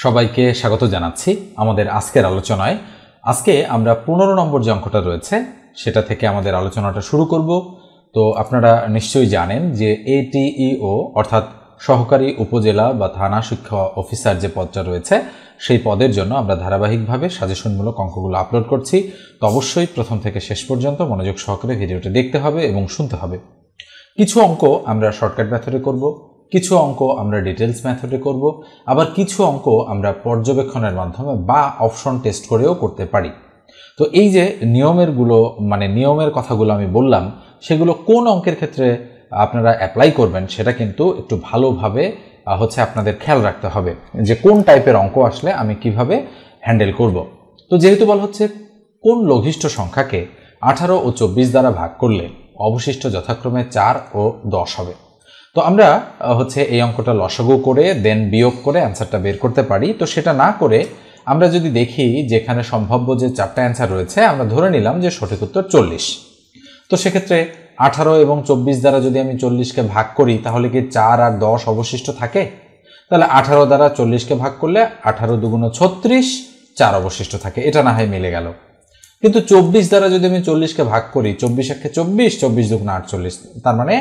সবাইকে স্বাগত জানাচ্ছি আমাদের আজকের আলোচনায়। আজকে আমরা 15 নম্বর যে অঙ্কটা রয়েছে সেটা থেকে আমাদের আলোচনাটা শুরু করব। তো আপনারা নিশ্চয়ই জানেন যে এটিইও অর্থাৎ সহকারী উপজেলা বা থানা শিক্ষা অফিসার যে পদটা রয়েছে সেই পদের জন্য আমরা ধারাবাহিকভাবে সাজেশনমূলক অঙ্কগুলো আপলোড করছি। তো অবশ্যই প্রথম থেকে শেষ পর্যন্ত মনোযোগ সহকারে ভিডিওটা দেখতে হবে এবং শুনতে হবে। কিছু অঙ্ক আমরা শর্টকাট মেথডে করব, কিছু অঙ্ক আমরা ডিটেলস মেথডে করব, আবার কিছু অঙ্ক আমরা পর্যবেক্ষণের মাধ্যমে বা অপশন টেস্ট করেও করতে পারি। তো এই যে নিয়মের কথাগুলো আমি বললাম, সেগুলো কোন অঙ্কের ক্ষেত্রে আপনারা অ্যাপ্লাই করবেন সেটা কিন্তু একটু ভালোভাবে আপনাদের খেয়াল রাখতে হবে যে কোন টাইপের অঙ্ক আসলে আমি কিভাবে হ্যান্ডেল করব। তো যেহেতু বলা হচ্ছে কোন লঘিষ্ঠ সংখ্যাকে 18 ও 24 দ্বারা ভাগ করলে অবশিষ্ট যথাক্রমে 4 ও 10 হবে। তো আমরা এই অঙ্কটা লসাগু করে দেন বিয়োগ করে অ্যান্সারটা বের করতে পারি। তো সেটা না করে আমরা যদি দেখি যেখানে সম্ভাব্য যে 4টা অ্যান্সার রয়েছে, আমরা ধরে নিলাম যে সঠিক উত্তর 40। তো সেক্ষেত্রে 18 এবং 24 দ্বারা যদি আমি 40কে ভাগ করি তাহলে কি 4 আর 10 অবশিষ্ট থাকে? তাহলে 18 দ্বারা 40কে ভাগ করলে 18 দুগুণ 36, 4 অবশিষ্ট থাকে। এটা না হয় মিলে গেল। কিন্তু 24 দ্বারা যদি আমি 40কে ভাগ করি, 24 একে 24, 24 দুগুণ 48, তার মানে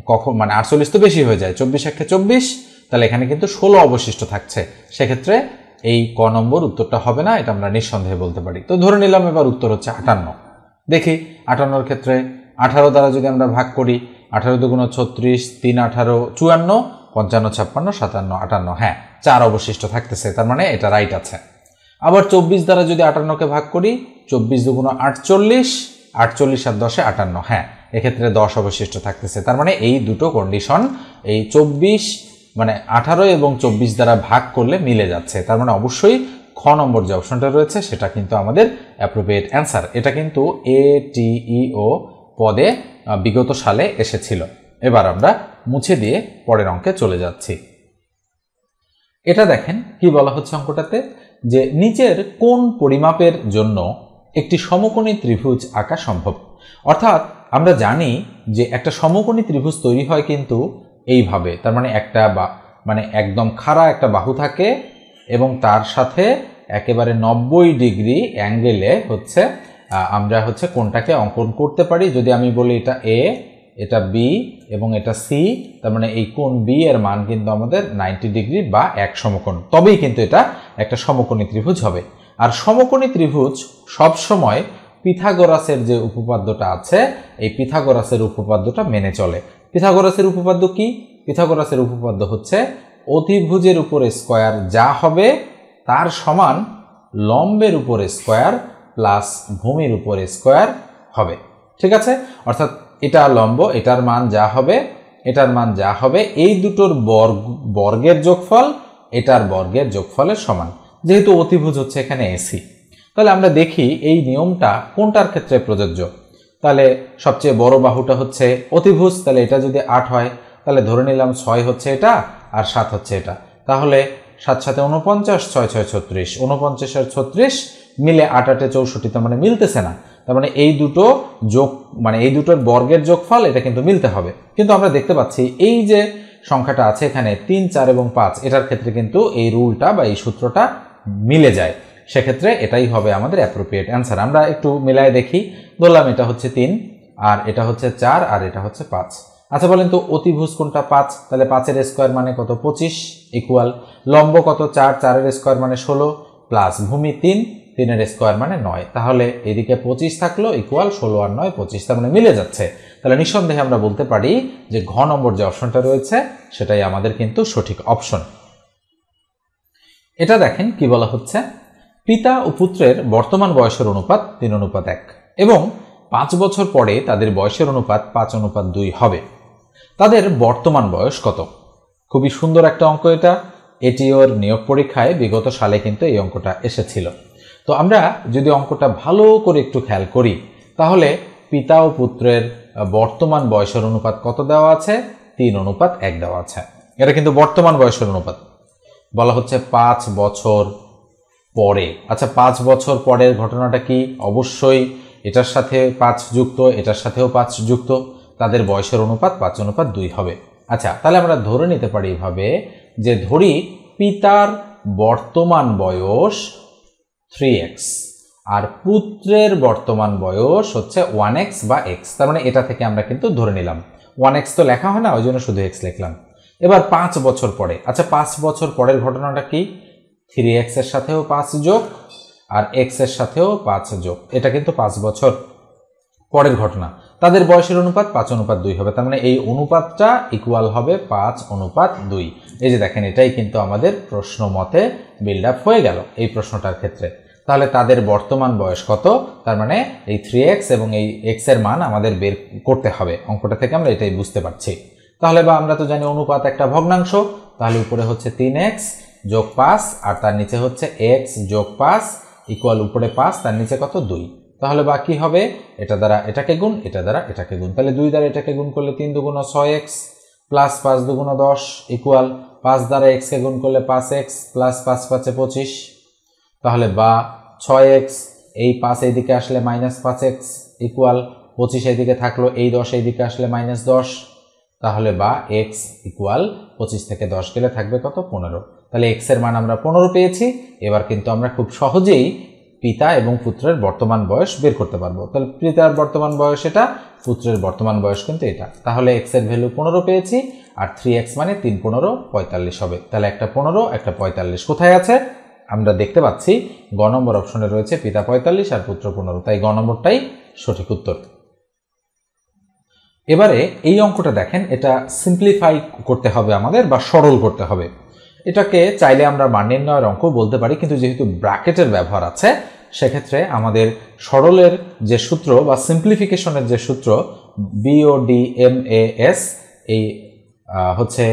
48 তো বেশি হয়ে যায়। 24 একে 24, তাহলে এখানে কিন্তু 16 অবশিষ্ট থাকছে। সেক্ষেত্রে এই ক নম্বর উত্তরটা হবে না, এটা আমরা নিঃসন্দেহে বলতে পারি। তো ধরে নিলাম এবার উত্তর হচ্ছে 58। দেখি 58 ক্ষেত্রে 18 দ্বারা যদি আমরা ভাগ করি, 18 দুগুণ 36, 3 18 54, 55 56 57 58, হ্যাঁ 4 অবশিষ্ট থাকতেছে, তার মানে এটা রাইট আছে। আবার 24 দ্বারা যদি 58কে ভাগ করি, 24 দুগুণ 48, 48 আর 10 58, হ্যাঁ এক্ষেত্রে 10 অবশিষ্ট থাকতেছে। তার মানে এই দুটো কন্ডিশন এই 18 এবং 24 দ্বারা ভাগ করলে মিলে যাচ্ছে। তার মানে অবশ্যই খ নম্বর যে অপশনটা রয়েছে সেটা কিন্তু আমাদের অ্যাপ্রোপ্রিয়েট অ্যান্সার। এটা কিন্তু এটিইও পদে বিগত সালে এসেছিল। এবার আমরা মুছে দিয়ে পরের অঙ্কে চলে যাচ্ছি। এটা দেখেন কি বলা হচ্ছে অঙ্কটাতে, যে নিচের কোন পরিমাপের জন্য একটি সমকোণী ত্রিভুজ আঁকা সম্ভব। অর্থাৎ আমরা জানি যে একটা সমকোণী ত্রিভুজ তৈরি হয় কিন্তু এইভাবে, তার মানে একদম খাড়া একটা বাহু থাকে এবং তার সাথে একেবারে 90 ডিগ্রি অ্যাঙ্গেলে আমরা কোনটাকে অঙ্কন করতে পারি। যদি আমি বলি এটা এ, এটা বি এবং এটা সি, তার মানে এই কোণ বি এর মান কিন্তু আমাদের 90 ডিগ্রি বা এক সমকোণ, তবেই কিন্তু এটা একটা সমকোণী ত্রিভুজ হবে। আর সমকোণী ত্রিভুজ সবসময় পিথাগোরাসের যে উপপাদ্যটা আছে, এই পিথাগোরাসের উপপাদ্যটা মেনে চলে। পিথাগোরাসের উপপাদ্য কি? পিথাগোরাসের উপপাদ্য হচ্ছে অতিভুজের উপরে স্কয়ার যা হবে তার সমান লম্বের উপরে স্কয়ার প্লাস ভূমির উপরে স্কয়ার হবে। ঠিক আছে? অর্থাৎ এটা লম্ব, এটার মান যা হবে, এটার মান যা হবে, এই দুটোর বর্গের যোগফল এটার বর্গের যোগফলের সমান। যেহেতু অতিভুজ হচ্ছে এখানে এসি, তাহলে আমরা দেখি এই নিয়মটা কোনটার ক্ষেত্রে প্রযোজ্য। তাহলে সবচেয়ে বড় বাহুটা হচ্ছে অতিভুজ, তাহলে এটা যদি 8 হয় তাহলে ধরে নিলাম 6 হচ্ছে এটা আর 7 হচ্ছে এটা। তাহলে 7 7 49, 6 6 36, 49 আর 36 মিলে 8 8 64, তার মানে মিলতেছে না। তার মানে এই দুটো এই দুটোর বর্গের যোগফল এটা কিন্তু মিলতে হবে। কিন্তু আমরা দেখতে পাচ্ছি এই যে সংখ্যাটা আছে এখানে 3 4 এবং 5, এটার ক্ষেত্রে কিন্তু এই রুলটা বা এই সূত্রটা মিলে যায়। সেক্ষেত্রে এটাই হবে আমাদের অ্যাপ্রোপ্রিয়েট অ্যান্সার। আমরা একটু মিলায় দেখি। ধরলাম এটা হচ্ছে 3 আর এটা হচ্ছে 4 আর এটা হচ্ছে 5। আচ্ছা বলেন তো অতিভুজ কোনটা? 5, তাহলে 5 এর স্কয়ার মানে কত? 25 ইকুয়াল লম্ব কত? 4, 4 এর স্কয়ার মানে 16 প্লাস ভূমি 3, 3 এর স্কয়ার মানে 9। তাহলে এদিকে 25 থাকলো ইকুয়াল 16 আর 9 25, তার মানে মিলে যাচ্ছে। তাহলে নিঃসন্দেহে আমরা বলতে পারি যে ঘ নম্বর যে অপশনটা রয়েছে সেটাই আমাদের কিন্তু সঠিক অপশন। এটা দেখেন কি বলা হচ্ছে, পিতা ও পুত্রের বর্তমান বয়সের অনুপাত 3:1 এবং 5 বছর পরে তাদের বয়সের অনুপাত 5:2 হবে। তাদের বর্তমান বয়স কত? খুবই সুন্দর একটা অঙ্ক এটা। এটিওর নিয়োগ পরীক্ষায় বিগত সালে কিন্তু এই অঙ্কটা এসেছিল। তো আমরা যদি অঙ্কটা ভালো করে একটু খেয়াল করি তাহলে পিতা ও পুত্রের বর্তমান বয়সের অনুপাত কত দেওয়া আছে? 3:1 দেওয়া আছে। এটা কিন্তু বর্তমান বয়সের অনুপাত। বলা হচ্ছে 5 বছর পরে। আচ্ছা 5 বছর পরের ঘটনাটা কি? অবশ্যই এটার সাথে 5 যুক্ত, এটার সাথেও 5 যুক্ত, তাদের বয়সের অনুপাত 5:2 হবে। আচ্ছা তাহলে আমরা ধরে নিতে পারি এভাবে যে ধরি পিতার বর্তমান বয়স 3x আর পুত্রের বর্তমান বয়স হচ্ছে 1x বা x। তার মানে এটা থেকে আমরা কিন্তু ধরে নিলাম 1x তো লেখা হয় না, ওই জন্য শুধু x লিখলাম। এবার 5 বছর পরে, আচ্ছা 5 বছর পরের ঘটনাটা কি? 3x এর সাথেও 5 যোগ আর x এর সাথেও 5 যোগ, এটা কিন্তু 5 বছর পরের ঘটনা। তাদের বয়সের অনুপাত 5:2 হবে, তার মানে এই অনুপাতটা ইকুয়াল হবে 5:2। এই যে দেখেন, এটাই কিন্তু আমাদের প্রশ্ন মতে বিল্ড আপ হয়ে গেল এই প্রশ্নটার ক্ষেত্রে। তাহলে তাদের বর্তমান বয়স কত? তার মানে এই 3x এবং এই x এর মান আমাদের বের করতে হবে। অঙ্কটা থেকে আমরা এটাই বুঝতে পারছি। তাহলে বা আমরা তো জানি অনুপাত একটা ভগ্নাংশ, তাহলে উপরে হচ্ছে 3x যোগ 5 আর তার নিচে হচ্ছে x যোগ 5 ইকুয়াল উপরে 5 তার নিচে কত? 2। তাহলে বা কি হবে? এটা দ্বারা এটাকে গুণ, এটা দ্বারা এটাকে গুণ, তাহলে 2 দ্বারা এটাকে গুণ করলে 3 দুগুণ 6x প্লাস 5 দুগুণ 10 ইকুয়াল 5 দ্বারা x কে গুণ করলে 5x প্লাস 5 5 25। তাহলে বা 6x এই 5 এইদিকে আসলে -5x ইকুয়াল 25 এইদিকে থাকলো, এই 10 এইদিকে আসলে -10। তাহলে বা x ইকুয়াল 25 থেকে 10 গেলে থাকবে কত? 15। তাহলে x এর মান আমরা 15 পেয়েছি। এবার কিন্তু আমরা খুব সহজেই পিতা এবং পুত্রের বর্তমান বয়স বের করতে পারবো। তাহলে পিতার বর্তমান বয়স এটা, পুত্রের বর্তমান বয়স কিন্তু এটা। তাহলে x এর ভ্যালু 15 পেয়েছি আর 3x মানে 3 15 45 হবে। তাহলে একটা 15 একটা 45 কোথায় আছে? আমরা দেখতে পাচ্ছি গ নম্বর অপশনে রয়েছে পিতা 45 আর পুত্র 15, তাই গ নম্বরটাই সঠিক উত্তর। এবারে এই অঙ্কটা দেখেন, এটা সিম্পলিফাই করতে হবে আমাদের বা সরল করতে হবে। এটাকে চাইলে আমরা মান নির্ণয়ের অঙ্ক বলতে পারি, কিন্তু যেহেতু ব্র্যাকেটের ব্যবহার আছে সেক্ষেত্রে আমাদের সরলের যে সূত্র বা সিম্পলিফিকেশনের যে সূত্র BODMAS, এই হচ্ছে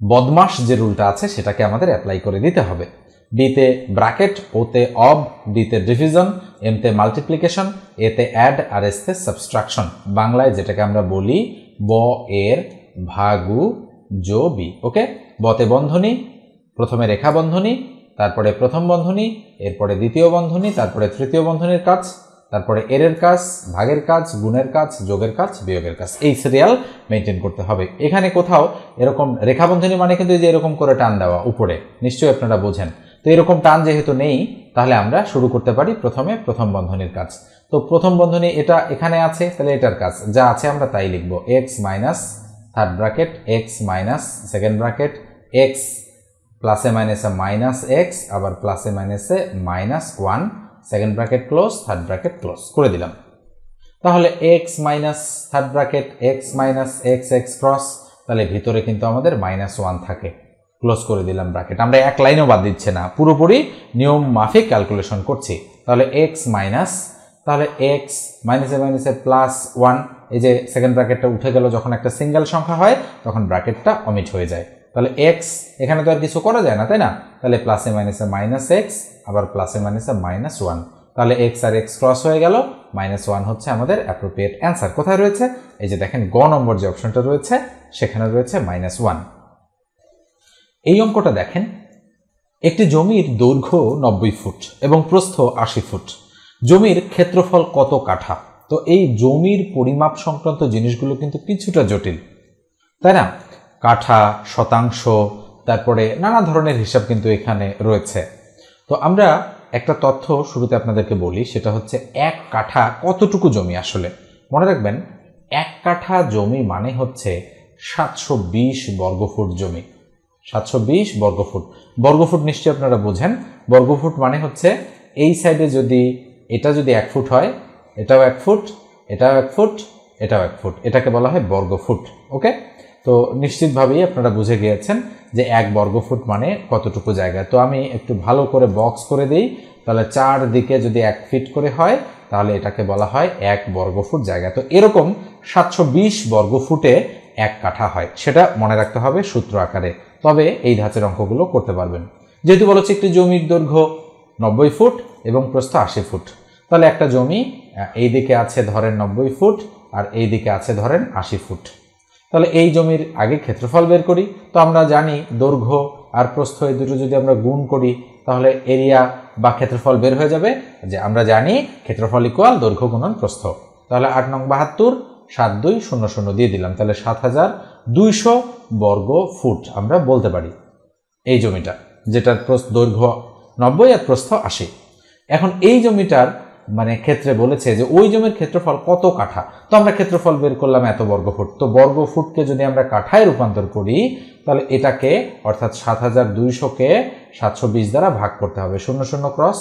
বদমাশ যে রুলটা আছে সেটাকে আমাদের অ্যাপ্লাই করে দিতে হবে। বিতে ব্র্যাকেট, ওতে অব, ডিতে ডিভিশন, এমতে মাল্টিপ্লিকেশন, এতে অ্যাড আর এসতে সাবস্ট্রাকশন। বাংলায় যেটাকে আমরা বলি ব এর ভাগু যো বি। ওকে, বতে বন্ধনী, প্রথমে রেখা বন্ধনী, তারপরে প্রথম বন্ধনী, এরপরে দ্বিতীয় বন্ধনী, তারপরে তৃতীয় বন্ধনীর কাজ, তারপরে এর কাজ, ভাগের কাজ, গুণের কাজ, যোগের কাজ, বিয়োগের কাজ। এই সিরিয়াল মেনটেন করতে হবে। এখানে কোথাও এরকম রেখা বন্ধনী মানে কিন্তু যে এরকম করে টান দেওয়া উপরে, নিশ্চয়ই আপনারা বোঝেন। তো এরকম টান যেহেতু নেই, তাহলে আমরা শুরু করতে পারি প্রথমে প্রথম বন্ধনীর কাজ। তো প্রথম বন্ধনী এটা এখানে আছে, তাহলে এটার কাজ যা আছে আমরা তাই লিখব। x minus third bracket x minus second bracket x প্লাসে মাইনাসে মাইনাস x আবার প্লাসে মাইনাসে -1 second bracket close third bracket close করে দিলাম। তাহলে x minus third bracket x minus x x cross, তাহলে ভিতরে কিন্তু আমাদের -1 থাকে, ক্লোজ করে দিলাম ব্র্যাকেট। আমরা এক লাইনও বাদ দিচ্ছে না, পুরোপুরি নিয়ম মাফিক ক্যালকুলেশন করছি। তাহলে x মাইনাস, তাহলে x মাইনাসে মাইনাসে +1, এই যে সেকেন্ড ব্র্যাকেটটা উঠে গেল, যখন একটা সিঙ্গেল সংখ্যা হয় তখন ব্র্যাকেটটা অমিট হয়ে যায়। তাহলে x এখানে তো আর কিছু করা যায় না, তাই না? তাহলে প্লাসে মাইনাসে -x আবার প্লাসে মাইনাসে -1, তাহলে x আর x ক্রস হয়ে গেল, -1 হচ্ছে আমাদের অ্যাপ্রোপ্রিয়েট অ্যান্সার। কোথায় রয়েছে? এই যে দেখেন গ নম্বর যে অপশনটা রয়েছে সেখানে রয়েছে -1। এই অঙ্কটা দেখেন, একটি জমির দৈর্ঘ্য 90 ফুট এবং প্রস্থ 80 ফুট। জমির ক্ষেত্রফল কত কাঠা? তো এই জমির পরিমাপ সংক্রান্ত জিনিসগুলো কিন্তু কিছুটা জটিল, তাই না? কাঠা, শতাংশ, তারপরে নানা ধরনের হিসাব কিন্তু এখানে রয়েছে। তো আমরা একটা তথ্য শুরুতে আপনাদেরকে বলি, সেটা হচ্ছে 1 কাঠা কতটুকু জমি আসলে। মনে রাখবেন 1 কাঠা জমি মানে হচ্ছে 720 বর্গফুট জমি। 720 বর্গফুট, বর্গফুট নিশ্চয়ই আপনারা বোঝেন। বর্গফুট মানে হচ্ছে এই সাইডে যদি এটা যদি 1 ফুট হয়, এটাও 1 ফুট, এটাও 1 ফুট, এটাও 1 ফুট, এটাকে বলা হয় বর্গফুট। ওকে, তো নিশ্চিতভাবেই আপনারা বুঝে গিয়েছেন যে 1 বর্গফুট মানে কতটুকু জায়গা। তো আমি একটু ভালো করে বক্স করে দিই, তাহলে 4 দিকে যদি 1 ফিট করে হয় তাহলে এটাকে বলা হয় 1 বর্গফুট জায়গা। তো এরকম 720 বর্গফুটে 1 কাঠা হয়, সেটা মনে রাখতে হবে সূত্র আকারে, তবে এই ধাঁচের অঙ্কগুলো করতে পারবেন। যেহেতু বলেছে একটি জমির দৈর্ঘ্য 90 ফুট এবং প্রস্থ 80 ফুট, তাহলে একটা জমি এই দিকে আছে ধরেন 90 ফুট আর এই দিকে আছে ধরেন 80 ফুট। তাহলে এই জমির আগে ক্ষেত্রফল বের করি। তো আমরা জানি দৈর্ঘ্য আর প্রস্থ এই দুটো যদি আমরা গুণ করি তাহলে এরিয়া বা ক্ষেত্রফল বের হয়ে যাবে, যে আমরা জানি ক্ষেত্রফল ইকুয়াল দৈর্ঘ্য গুণন প্রস্থ। তাহলে 8 নং 72 7200 দিয়ে দিলাম, তাহলে 7200 বর্গ ফুট আমরা বলতে পারি এই জমিটা। যেটার দৈর্ঘ্য 90 আর প্রস্থ 80। এখন এই জমিটার মানে ক্ষেত্রে বলেছে যে ওই জমির ক্ষেত্রফল কত কাঠা। তো আমরা ক্ষেত্রফল বের করলাম এত বর্গফুট। তো বর্গফুটকে যদি আমরা কাঠায় রূপান্তর করি তাহলে এটাকে অর্থাৎ 7200-কে 720 দ্বারা ভাগ করতে হবে। 0 0 ক্রস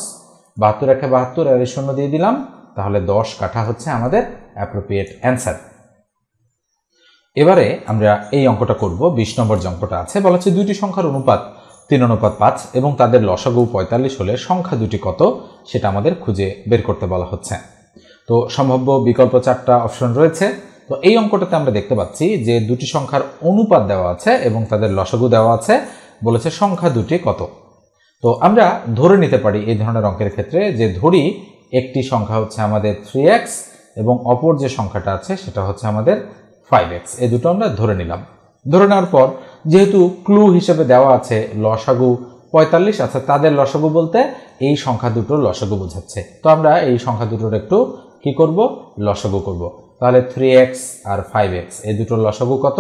72 একে 72 আর 0 দিয়ে দিলাম, তাহলে 10 কাঠা হচ্ছে আমাদের অ্যাপ্রোপ্রিয়েট অ্যান্সার। এবারে আমরা এই অঙ্কটা করব। 20 নম্বর যে অঙ্কটা আছে, বলা হচ্ছে দুইটি সংখ্যার অনুপাত 3:5 এবং তাদের লসাগু 45 হলে সংখ্যা দুটি কত সেটা আমাদের খুঁজে বের করতে বলা হচ্ছে। তো সম্ভাব্য বিকল্প 4টা অপশন রয়েছে। তো এই অঙ্কটাতে আমরা দেখতে পাচ্ছি যে দুটি সংখ্যার অনুপাত দেওয়া আছে এবং তাদের লসাগু দেওয়া আছে, বলেছে সংখ্যা দুটি কত। তো আমরা ধরে নিতে পারি এই ধরনের অঙ্কের ক্ষেত্রে যে ধরি একটি সংখ্যা হচ্ছে আমাদের 3x এবং অপর যে সংখ্যাটা আছে সেটা হচ্ছে আমাদের 5x। এই দুটো আমরা ধরে নিলাম। ধরে নেওয়ার পর যেহেতু ক্লু হিসেবে দেওয়া আছে লসাগু 45, আচ্ছা তাদের লসাগু বলতে এই সংখ্যা দুটোর লসাগু বোঝাচ্ছে। তো আমরা এই সংখ্যা দুটোর একটু কি করব, লসাগু করব। তাহলে 3x আর 5x এই দুটোর লসাগু কত,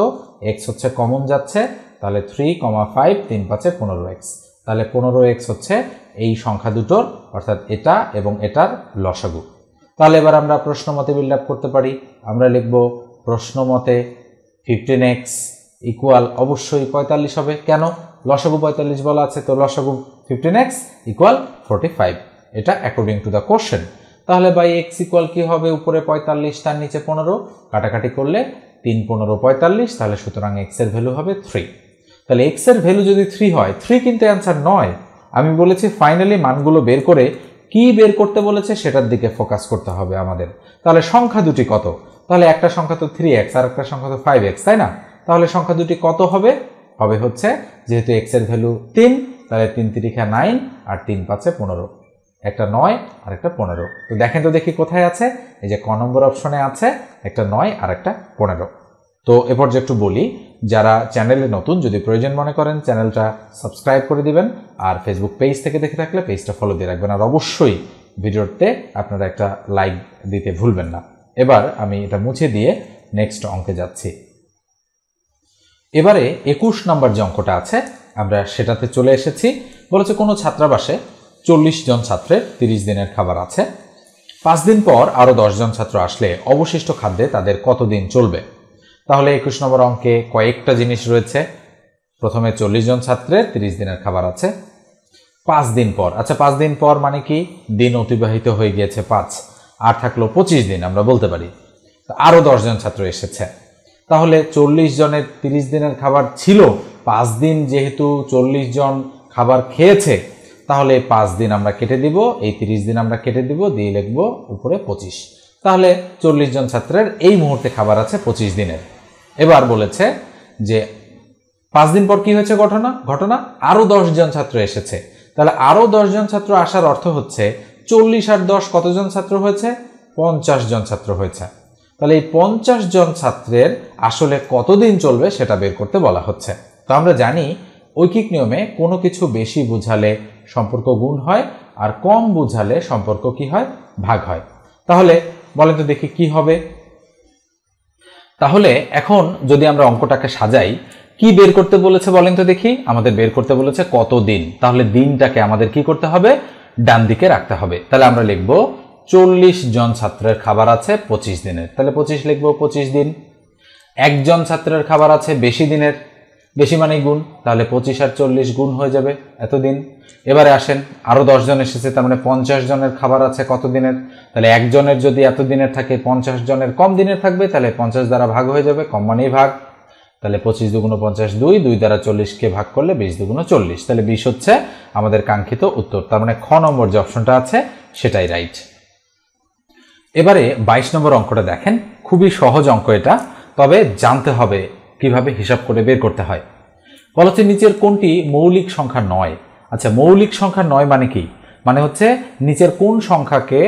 x হচ্ছে কমন যাচ্ছে, তাহলে 3, 5 3 5 15x। তাহলে 15x হচ্ছে এই সংখ্যা দুটোর অর্থাৎ এটা এবং এটার লসাগু। তাহলে এবার আমরা প্রশ্ন মতে বিল্ড আপ করতে পারি। আমরা লিখব প্রশ্ন মতে 15x ইকুয়াল অবশ্যই 45 হবে। কেন, লসাগু 45 বলা আছে, তো লসাগু 15x ইকুয়াল 45, এটা অ্যাকর্ডিং টু দ্য কোশ্চেন। তাহলে বাই x ইকুয়াল কি হবে, উপরে 45 তার নিচে 15, কাটাকাটি করলে 3 15 45, তাহলে সুতরাং x এর ভ্যালু হবে 3। তাহলে x এর ভ্যালু যদি 3 হয়, 3 কিন্তু অ্যান্সার নয়। আমি বলেছি ফাইনালি মানগুলো বের করে কি বের করতে বলেছে সেটার দিকে ফোকাস করতে হবে আমাদের। তাহলে সংখ্যা দুটি কত, তাহলে একটা সংখ্যা তো 3x আর একটা সংখ্যা তো 5x, তাই না? তাহলে সংখ্যা দুটি কত হবে, হবে হচ্ছে যেহেতু x এর ভ্যালু 3, তাহলে 3 3 9 আর 3 5 15, একটা 9 আর একটা 15। তো দেখেন তো দেখি কোথায় আছে, এই যে ক নম্বর অপশনে আছে একটা 9 আর একটা 15। তো এরপর যে একটু বলি, যারা চ্যানেলে নতুন যদি প্রয়োজন মনে করেন চ্যানেলটা সাবস্ক্রাইব করে দিবেন, আর ফেসবুক পেজ থেকে দেখে থাকলে পেজটা ফলো দিয়ে রাখবেন, আর অবশ্যই ভিডিওতে আপনারা একটা লাইক দিতে ভুলবেন না। এবার আমি এটা মুছে দিয়ে নেক্সট অঙ্কে যাচ্ছি। এবারে 21 নম্বর যে অঙ্কটা আছে আমরা সেটাতে চলে এসেছি। বলেছে কোনো ছাত্রাবাসে 40 জন ছাত্রের 30 দিনের খাবার আছে। 5 দিন পর আরো 10 জন ছাত্র আসলে অবশিষ্ট খাদ্যে তাদের কতদিন চলবে। তাহলে 21 নম্বর অঙ্কে কয়েকটা জিনিস রয়েছে। প্রথমে 40 জন ছাত্রের 30 দিনের খাবার আছে। 5 দিন পর, আচ্ছা 5 দিন পর মানে কি, দিন অতিবাহিত হয়ে গিয়েছে 5, আর থাকলো 25 দিন আমরা বলতে পারি। আরো 10 জন ছাত্র এসেছে, তাহলে 40 জনের 30 দিনের খাবার ছিল। 5 দিন যেহেতু 40 জন খাবার খেয়েছে, তাহলে 5 দিন আমরা কেটে দিব, এই 30 দিন আমরা কেটে দিব, দিয়ে লিখব উপরে 25। তাহলে 40 জন ছাত্রের এই মুহূর্তে খাবার আছে 25 দিনের। এবার বলেছে যে 5 দিন পর কি হয়েছে ঘটনা আরো 10 জন ছাত্র এসেছে। তাহলে আরো 10 জন ছাত্র আসার অর্থ হচ্ছে 40 আর 10 কতজন ছাত্র হয়েছে, 50 জন ছাত্র হয়েছে। তাহলে এই 50 জন ছাত্রের আসলে কতদিন চলবে সেটা বের করতে বলা হচ্ছে। তো আমরা জানি ঐকিক নিয়মে কোনো কিছু বেশি বুঝালে সম্পর্ক গুণ হয়, আর কম বুঝালে সম্পর্ক কি হয়, ভাগ হয়। তাহলে বলেন তো দেখি কি হবে। তাহলে এখন যদি আমরা অঙ্কটাকে সাজাই, কি বের করতে বলেছে বলেন তো দেখি, আমাদের বের করতে বলেছে কত দিন। তাহলে দিনটাকে আমাদের কি করতে হবে, ডান দিকে রাখতে হবে। তাহলে আমরা লিখব 40 জন ছাত্রের খাবার আছে 25 দিনের, তাহলে 25 লিখবো 25 দিন। একজন ছাত্রের খাবার আছে বেশি দিনের, বেশি মানে গুণ, তাহলে 25 আর 40 গুণ হয়ে যাবে এতদিন। এবারে আসেন আরো 10 জন এসেছে, তার মানে 50 জনের খাবার আছে কত দিনের, তাহলে একজনের যদি এত দিনের থাকে 50 জনের কম দিনের থাকবে, তাহলে 50 দ্বারা ভাগ হয়ে যাবে, কম মানেই ভাগ। তাহলে 25 দুগুণ 50, 2 দ্বারা 40কে ভাগ করলে 20 দুগুণ 40, তাহলে 20 হচ্ছে আমাদের কাঙ্ক্ষিত উত্তর। তার মানে খ নম্বর যে অপশনটা আছে সেটাই রাইট। এবারে 22 নম্বর অঙ্কটা দেখেন, খুবই সহজ অঙ্ক এটা, তবে জানতে হবে কিভাবে হিসাব করে বের করতে হয়। বলা হচ্ছে নিচের কোনটি মৌলিক সংখ্যা নয়। আচ্ছা মৌলিক সংখ্যা নয় মানে কি, মানে হচ্ছে নিচের কোন সংখ্যাকে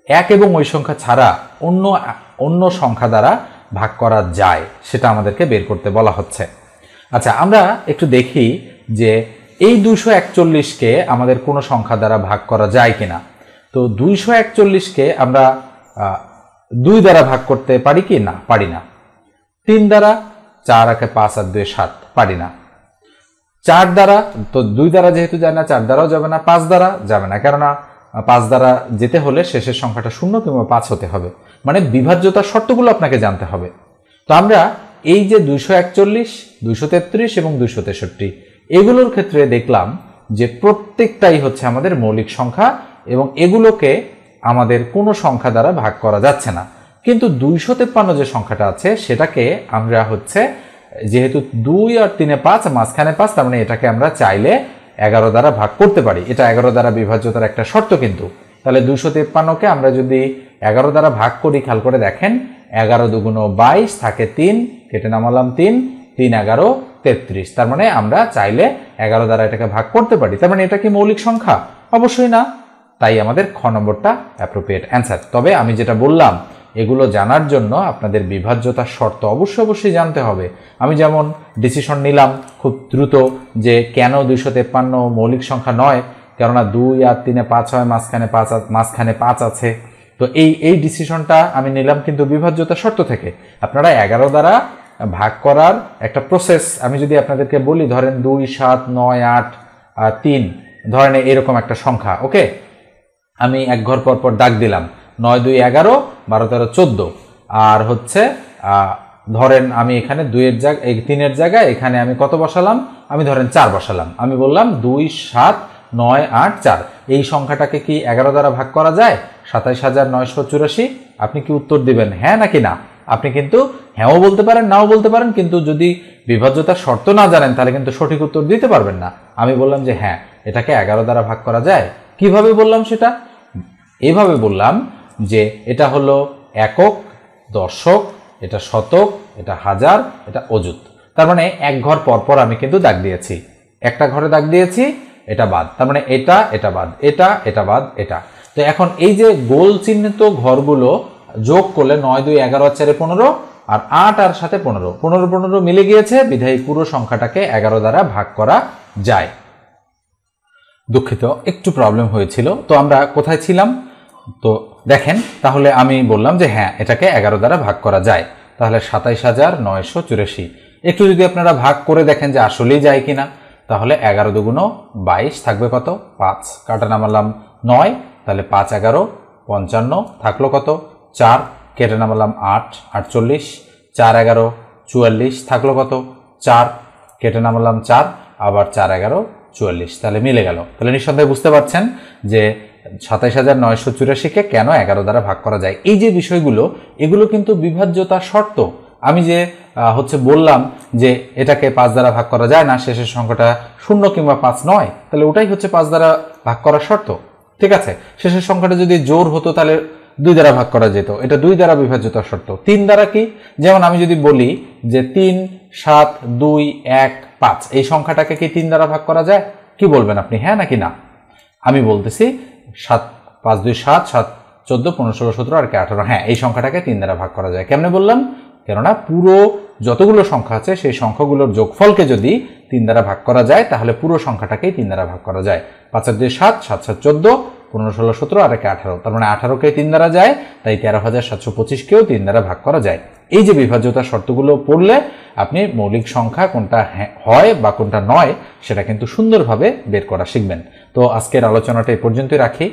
এক এবং ওই সংখ্যা ছাড়া অন্য সংখ্যা দ্বারা ভাগ করা যায় সেটা আমাদেরকে বের করতে বলা হচ্ছে। আচ্ছা আমরা একটু দেখি যে এই 241কে আমাদের কোনো সংখ্যা দ্বারা ভাগ করা যায় কিনা। তো 241কে আমরা 2 দ্বারা ভাগ করতে পারি কি না, পারি না। 3 দ্বারা, 4 আর 5 আর 2 7, পারি না। 4 দ্বারা, তো 2 দ্বারা যেহেতু যায় না, 4 দ্বারাও যাবে না, 5 দ্বারা যাবে না, কেননা 5 দ্বারা যেতে হলে শেষের সংখ্যাটা 0 কিংবা 5 হতে হবে। মানে বিভাজ্যতার শর্তগুলো আপনাকে জানতে হবে। তো আমরা এই যে 241, 233 এবং 263 এগুলোর ক্ষেত্রে দেখলাম যে প্রত্যেকটাই হচ্ছে আমাদের মৌলিক সংখ্যা এবং এগুলোকে আমাদের কোনো সংখ্যা দ্বারা ভাগ করা যাচ্ছে না। কিন্তু 253 যে সংখ্যাটা আছে সেটাকে আমরা হচ্ছে, যেহেতু 2 আর 3 5, মাঝখানে 5, তার মানে এটাকে আমরা চাইলে 11 দ্বারা ভাগ করতে পারি। এটা 11 দ্বারা বিভাজ্যতার একটা শর্ত কিন্তু। তাহলে 253কে আমরা যদি 11 দ্বারা ভাগ করি, খেয়াল করে দেখেন, 11 দুগুণ 22 থাকে 3, কেটে নামালাম 3, 3 11 33। তার মানে আমরা চাইলে 11 দ্বারা এটাকে ভাগ করতে পারি। তার মানে এটা কি মৌলিক সংখ্যা? অবশ্যই না। তাই আমাদের খ নম্বরটা অ্যাপ্রোপ্রিয়েট অ্যান্সার। তবে আমি যেটা বললাম, এগুলো জানার জন্য আপনাদের বিভাজ্যতার শর্ত অবশ্যই জানতে হবে। আমি যেমন ডিসিশন নিলাম খুব দ্রুত যে কেন 253 মৌলিক সংখ্যা নয়, কেননা 2 আর 3 5 হয়, মাঝখানে 5 আছে। তো এই ডিসিশনটা আমি নিলাম কিন্তু বিভাজ্যতার শর্ত থেকে। আপনারা 11 দ্বারা ভাগ করার একটা প্রসেস আমি যদি আপনাদেরকে বলি, ধরেন 2 7 9 8 3, ধরেন এরকম একটা সংখ্যা, ওকে, আমি এক ঘর পর পর দাগ দিলাম, 9 2 11, 12 13 14, আর হচ্ছে ধরেন আমি এখানে 3 জায়গায় এখানে আমি কত বসালাম, আমি ধরেন 4 বসালাম। আমি বললাম 2 7 9 8 4, এই সংখ্যাটাকে কি 11 দ্বারা ভাগ করা যায়? 27984। আপনি কি উত্তর দিবেন হ্যাঁ নাকি না? আপনি কিন্তু হ্যাঁও বলতে পারেন, নাও বলতে পারেন, কিন্তু যদি বিভাজ্যতার শর্ত না জানেন তাহলে কিন্তু সঠিক উত্তর দিতে পারবেন না। আমি বললাম যে হ্যাঁ, এটাকে 11 দ্বারা ভাগ করা যায়। কিভাবে বললাম সেটা? এভাবে বললাম যে এটা হলো একক, দশক, এটা শতক, এটা হাজার, এটা অযুত। তার মানে এক ঘর পরপর আমি কিন্তু দাগ দিয়েছি, একটা ঘরে দাগ দিয়েছি, এটা বাদ, তার মানে এটা বাদ, এটা বাদ, এটা। তো এখন এই যে গোল চিহ্নিত ঘরগুলো যোগ করলে 9 2 11 আর 4 15, আর 8 আর সাথে 15, 15 15 মিলে গিয়েছে, বিধায়ী পুরো সংখ্যাটাকে 11 দ্বারা ভাগ করা যায়। দুঃখিত, একটু প্রবলেম হয়েছিল। তো আমরা কোথায় ছিলাম? তো দেখেন, তাহলে আমি বললাম যে হ্যাঁ, এটাকে 11 দ্বারা ভাগ করা যায়। তাহলে 27984। একটু যদি আপনারা ভাগ করে দেখেন যে আসলেই যায় কিনা, তাহলে 11 দুগুণ 22 থাকবে কত? 5, কাটা নামালাম 9, তাহলে 5 11 55, থাকলো কত? 4, কেটে নামালাম 8 48, 4 11 44, থাকলো কত? 4, কেটে নামালাম 4, আবার 4 11 44, তাহলে মিলে গেল। তাহলে নিঃসন্দেহে বুঝতে পারছেন যে 27984কে কেন 11 দ্বারা ভাগ করা যায়। এই যে বিষয়গুলো, এগুলো কিন্তু বিভাজ্যতার শর্ত। আমি যে হচ্ছে বললাম যে এটাকে 5 দ্বারা ভাগ করা যায় না, শেষের সংখ্যাটা 0 কিংবা 5 নয়, তাহলে ওটাই হচ্ছে 5 দ্বারা ভাগ করার শর্ত। ঠিক আছে, শেষের সংখ্যাটা যদি জোর হতো তাহলে 2 দ্বারা ভাগ করা যেত, এটা 2 দ্বারা বিভাজ্যতার শর্ত। 3 দ্বারা কি? যেমন আমি যদি বলি যে 3 7 2 1 5, এই সংখ্যাটাকে কি 3 দ্বারা ভাগ করা যায়? কি বলবেন আপনি, হ্যাঁ নাকি না? আমি বলতেছি 7 5 2 7 7 14 15 16 17 আর 18, হ্যাঁ, এই সংখ্যাটাকে 3 দ্বারা ভাগ করা যায়। কেমনে বললাম? কেননা পুরো যতগুলো সংখ্যা আছে সেই সংখ্যাগুলোর যোগফলকে যদি 3 দ্বারা ভাগ করা যায় তাহলে পুরো সংখ্যাটাকেই 3 দ্বারা ভাগ করা যায়। 5 আর 2 7, 7 7 14, 15 16 17 আর 18, তার মানে 18কে 3 দ্বারা যায়, তাই 13725কেও 3 দ্বারা ভাগ করা যায়। এই যে বিভাজ্যতার শর্তগুলো পড়লে আপনি মৌলিক সংখ্যা কোনটা হয় বা কোনটা নয় সেটা কিন্তু সুন্দরভাবে বের করা শিখবেন। তো আজকের আলোচনাটা এই পর্যন্তই রাখি।